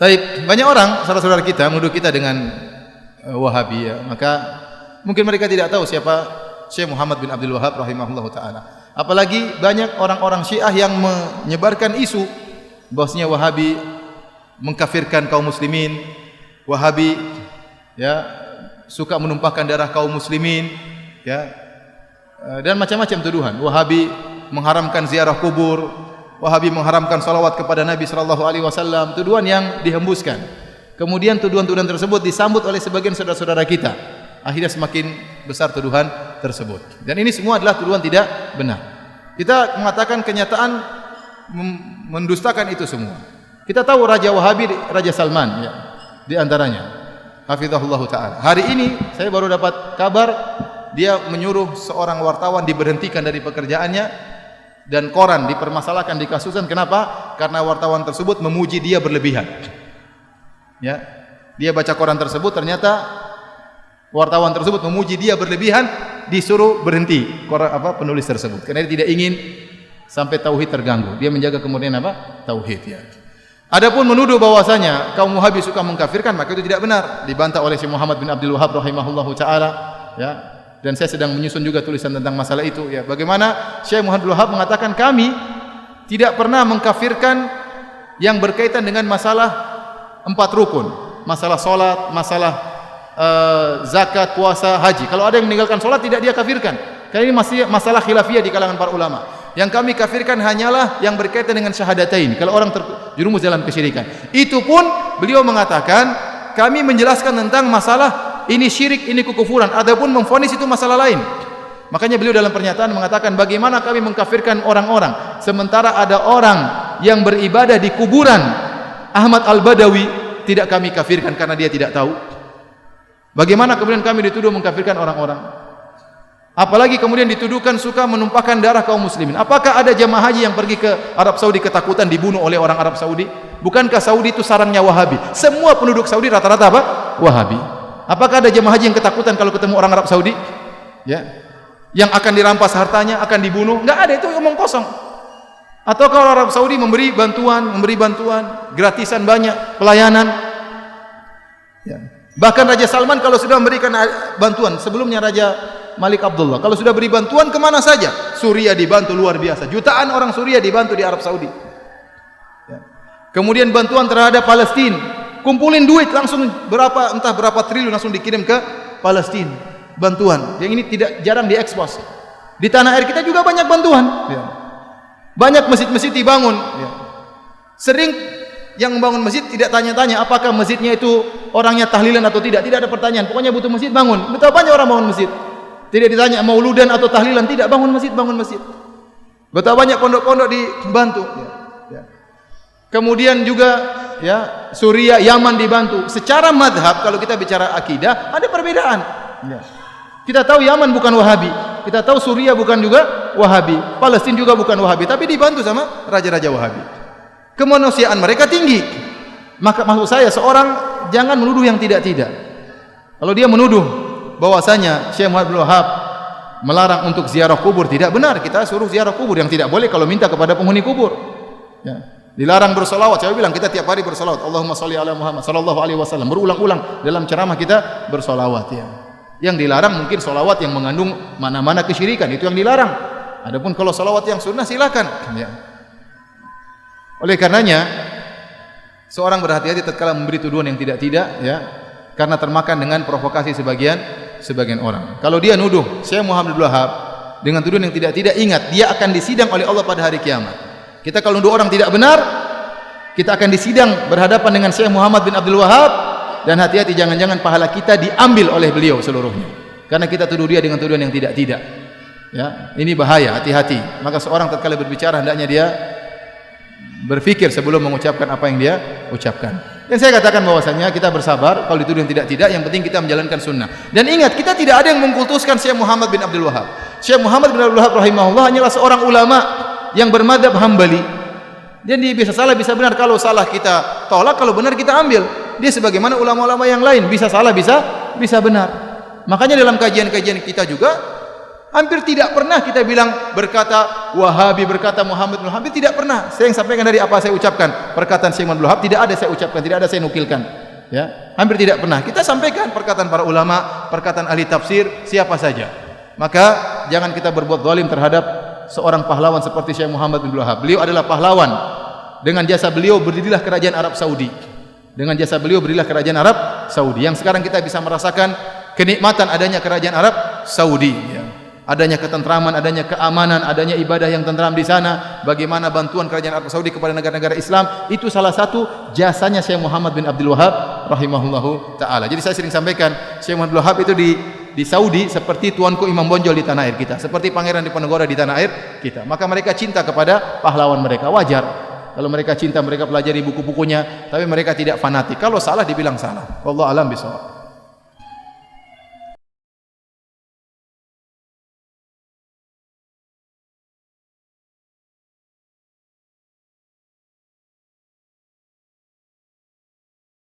Taib, banyak orang saudara-saudara kita menuduh kita dengan Wahabi, ya. Maka mungkin mereka tidak tahu siapa Syekh Muhammad bin Abdul Wahab rahimahullahu taala. Apalagi banyak orang-orang Syiah yang menyebarkan isu bahwasanya Wahabi mengkafirkan kaum muslimin, Wahabi ya suka menumpahkan darah kaum muslimin, ya. Dan macam-macam tuduhan. Wahabi mengharamkan ziarah kubur, Wahabi mengharamkan salawat kepada Nabi sallallahu alaihi wasallam, tuduhan yang dihembuskan. Kemudian tuduhan-tuduhan tersebut disambut oleh sebagian saudara-saudara kita. Akhirnya semakin besar tuduhan tersebut. Dan ini semua adalah tuduhan tidak benar. Kita mengatakan kenyataan mendustakan itu semua. Kita tahu Raja Wahabi, Raja Salman, ya, di antaranya. Hafizahullah taala. Hari ini saya baru dapat kabar dia menyuruh seorang wartawan diberhentikan dari pekerjaannya. Dan koran dipermasalahkan di kasusan. Kenapa? Karena wartawan tersebut memuji dia berlebihan. Ya, dia baca koran tersebut, ternyata wartawan tersebut memuji dia berlebihan, disuruh berhenti penulis tersebut. Karena dia tidak ingin sampai tauhid terganggu. Dia menjaga kemudian tauhid. Ya. Adapun menuduh bahwasanya kaum Wahabi suka mengkafirkan, maka itu tidak benar. Dibantah oleh Syekh Muhammad bin Abdul Wahab rahimahullahu taala. Ya. Dan saya sedang menyusun juga tulisan tentang masalah itu, ya. Bagaimana Syekh Muhammad bin Wahab mengatakan kami tidak pernah mengkafirkan yang berkaitan dengan masalah 4 rukun, masalah salat, masalah zakat, puasa, haji. Kalau ada yang meninggalkan salat tidak dia kafirkan. Karena ini masih masalah khilafiyah di kalangan para ulama. Yang kami kafirkan hanyalah yang berkaitan dengan syahadatain. Kalau orang terjerumus dalam kesyirikan. Itu pun beliau mengatakan kami menjelaskan tentang masalah ini syirik, ini kekufuran, adapun memvonis itu masalah lain. Makanya beliau dalam pernyataan mengatakan bagaimana kami mengkafirkan orang-orang sementara ada orang yang beribadah di kuburan Ahmad Al-Badawi tidak kami kafirkan karena dia tidak tahu. Bagaimana kemudian kami dituduh mengkafirkan orang-orang? Apalagi kemudian dituduhkan suka menumpahkan darah kaum muslimin. Apakah ada jamaah haji yang pergi ke Arab Saudi ketakutan dibunuh oleh orang Arab Saudi? Bukankah Saudi itu sarangnya Wahabi? Semua penduduk Saudi rata-rata apa? Wahabi. Apakah ada jemaah haji yang ketakutan kalau ketemu orang Arab Saudi? Ya. Yang akan dirampas hartanya, akan dibunuh? Enggak ada, itu omong kosong. Atau kalau Arab Saudi memberi bantuan, gratisan banyak, pelayanan. Ya. Bahkan Raja Salman kalau sudah memberikan bantuan, sebelumnya Raja Malik Abdullah, kalau sudah beri bantuan kemana saja? Suriah dibantu luar biasa. Jutaan orang Suriah dibantu di Arab Saudi. Ya. Kemudian bantuan terhadap Palestina. Kumpulin duit langsung entah berapa triliun langsung dikirim ke Palestina. Bantuan. Yang ini jarang diekspos. Di tanah air kita juga banyak bantuan. Ya. Banyak masjid-masjid dibangun. Ya. Sering yang membangun masjid tidak tanya-tanya apakah masjidnya itu orangnya tahlilan atau tidak. Tidak ada pertanyaan. Pokoknya butuh masjid bangun. Betapa banyak orang bangun masjid. Tidak ditanya mauludan atau tahlilan. Tidak, bangun masjid, bangun masjid. Betapa banyak pondok-pondok dibantu. Ya. Ya. Kemudian juga ya Suriah, Yaman dibantu. Secara madhab kalau kita bicara akidah ada perbedaan. Ya. Kita tahu Yaman bukan Wahabi, kita tahu Suriah bukan juga Wahabi, Palestina juga bukan Wahabi, tapi dibantu sama raja-raja Wahabi. Kemanusiaan mereka tinggi. Maka maksud saya seorang jangan menuduh yang tidak-tidak. Kalau dia menuduh bahwasanya Syekh Muhammad bin Wahab melarang untuk ziarah kubur, tidak benar. Kita suruh ziarah kubur. Yang tidak boleh kalau minta kepada penghuni kubur. Ya. Dilarang bersolawat. Saya bilang kita tiap hari bersolawat. Allahumma sholli ala Muhammad sallallahu alaihi wasallam. Berulang-ulang dalam ceramah kita bersolawat. Ya. Yang dilarang mungkin solawat yang mengandung mana-mana kesyirikan. Itu yang dilarang. Adapun kalau solawat yang sunnah silakan. Ya. Oleh karenanya seorang berhati-hati tatkala memberi tuduhan yang tidak-tidak, ya, karena termakan dengan provokasi sebagian orang. Kalau dia nuduh Syekh Muhammad bin Wahab dengan tuduhan yang tidak-tidak, ingat dia akan disidang oleh Allah pada hari kiamat. Kita kalau nuduh orang tidak benar, kita akan disidang berhadapan dengan Syekh Muhammad bin Abdul Wahab, dan hati-hati jangan-jangan pahala kita diambil oleh beliau seluruhnya. Karena kita tuduh dia dengan tuduhan yang tidak-tidak. Ya, ini bahaya, hati-hati. Maka seorang tatkala berbicara hendaknya dia berfikir sebelum mengucapkan apa yang dia ucapkan. Dan saya katakan bahwasanya kita bersabar kalau dituduh yang tidak-tidak, yang penting kita menjalankan sunnah. Dan ingat, kita tidak ada yang mengkultuskan Syekh Muhammad bin Abdul Wahab. Syekh Muhammad bin Abdul Wahab rahimahullah hanyalah seorang ulama yang bermadzhab Hambali. Dia bisa salah, bisa benar. Kalau salah kita tolak, kalau benar kita ambil. Dia sebagaimana ulama-ulama yang lain, bisa salah, bisa benar. Makanya dalam kajian-kajian kita juga Hampir tidak pernah kita bilang berkata Wahabi, berkata Muhammad bin Hampir tidak pernah. Saya yang sampaikan dari apa saya ucapkan. Perkataan Syekh Muhammad bin Wahab tidak ada saya ucapkan, tidak ada saya nukilkan. Ya, hampir tidak pernah. Kita sampaikan perkataan para ulama, perkataan ahli tafsir, siapa saja. Maka jangan kita berbuat zalim terhadap seorang pahlawan seperti Syekh Muhammad bin Wahab. Beliau adalah pahlawan. Dengan jasa beliau berdirilah kerajaan Arab Saudi. Dengan jasa beliau berdirilah kerajaan Arab Saudi. Yang sekarang kita bisa merasakan kenikmatan adanya kerajaan Arab Saudi. Ya. Adanya ketentraman, adanya keamanan, adanya ibadah yang tentram di sana. Bagaimana bantuan kerajaan Arab Saudi kepada negara-negara Islam, itu salah satu jasanya Syekh Muhammad bin Abdul Wahab rahimahullahu taala. Jadi saya sering sampaikan, Syekh Muhammad bin Wahab itu di Saudi seperti tuanku Imam Bonjol di tanah air kita, seperti Pangeran Diponegoro di tanah air kita. Maka mereka cinta kepada pahlawan mereka, wajar. Kalau mereka cinta, mereka pelajari buku-bukunya, tapi mereka tidak fanatik. Kalau salah dibilang salah. Wallahu alam bishawab.